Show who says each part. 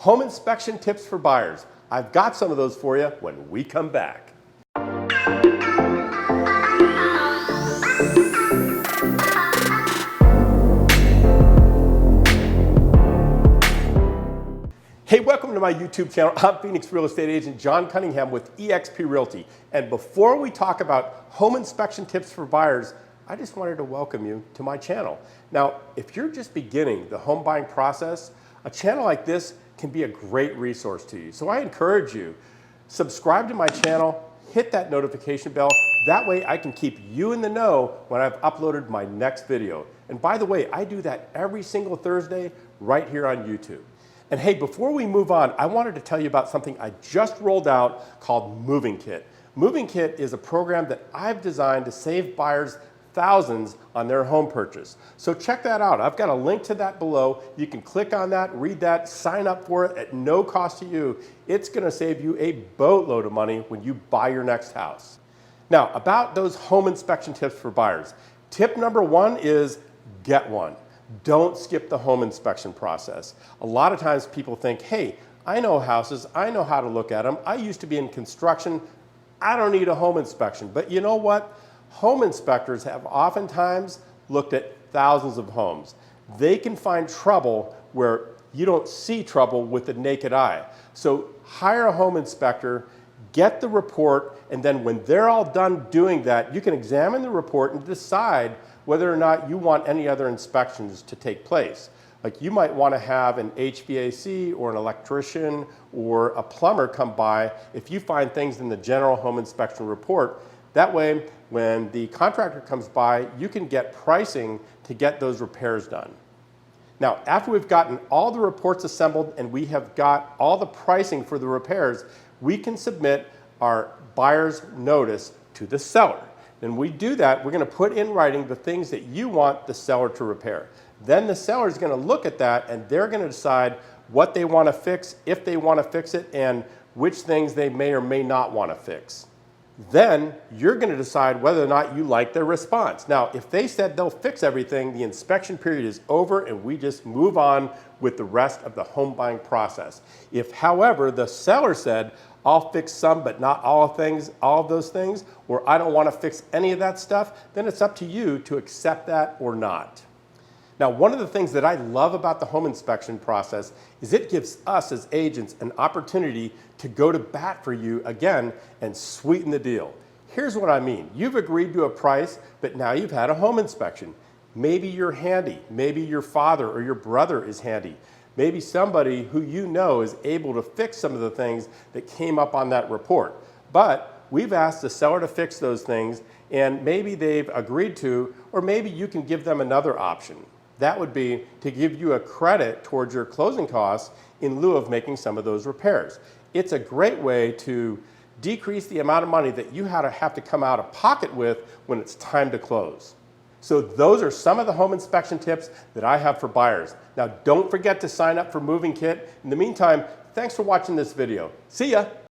Speaker 1: Home inspection tips for buyers. I've got some of those for you when we come back. Hey, welcome to my YouTube channel. I'm Phoenix real estate agent John Cunningham with eXp Realty. And before we talk about home inspection tips for buyers, I just wanted to welcome you to my channel. Now, if you're just beginning the home buying process, a channel like this can be a great resource to you. So I encourage you, subscribe to my channel, hit that notification bell. That way I can keep you in the know when I've uploaded my next video. And by the way, I do that every single Thursday right here on YouTube. And hey, before we move on, I wanted to tell you about something I just rolled out called Moving Kit. Moving Kit is a program that I've designed to save buyers thousands on their home purchase. So check that out. I've got a link to that below. You can click on that, read that, sign up for it at no cost to you. It's going to save you a boatload of money when you buy your next house. Now, about those home inspection tips for buyers. Tip number one is get one. Don't skip the home inspection process. A lot of times people think, hey, I know houses, I know how to look at them. I used to be in construction. I don't need a home inspection. But you know what? Home inspectors have oftentimes looked at thousands of homes. They can find trouble where you don't see trouble with the naked eye. So hire a home inspector, get the report, and then when they're all done doing that, you can examine the report and decide whether or not you want any other inspections to take place. Like you might want to have an HVAC or an electrician or a plumber come by if you find things in the general home inspection report. That way, when the contractor comes by, you can get pricing to get those repairs done. Now, after we've gotten all the reports assembled and we have got all the pricing for the repairs, we can submit our buyer's notice to the seller. When we do that, we're going to put in writing the things that you want the seller to repair. Then the seller is going to look at that and they're going to decide what they want to fix, if they want to fix it, and which things they may or may not want to fix. Then you're going to decide whether or not you like their response. Now, if they said they'll fix everything, the inspection period is over and we just move on with the rest of the home buying process. If, however, the seller said, I'll fix some but not all of those things, or I don't want to fix any of that stuff, then it's up to you to accept that or not. Now, one of the things that I love about the home inspection process is it gives us as agents an opportunity to go to bat for you again and sweeten the deal. Here's what I mean. You've agreed to a price, but now you've had a home inspection. Maybe you're handy. Maybe your father or your brother is handy. Maybe somebody who you know is able to fix some of the things that came up on that report. But we've asked the seller to fix those things, and maybe they've agreed to, or maybe you can give them another option. That would be to give you a credit towards your closing costs in lieu of making some of those repairs. It's a great way to decrease the amount of money that you have to come out of pocket with when it's time to close. So those are some of the home inspection tips that I have for buyers. Now, don't forget to sign up for Moving Kit. In the meantime, thanks for watching this video. See ya.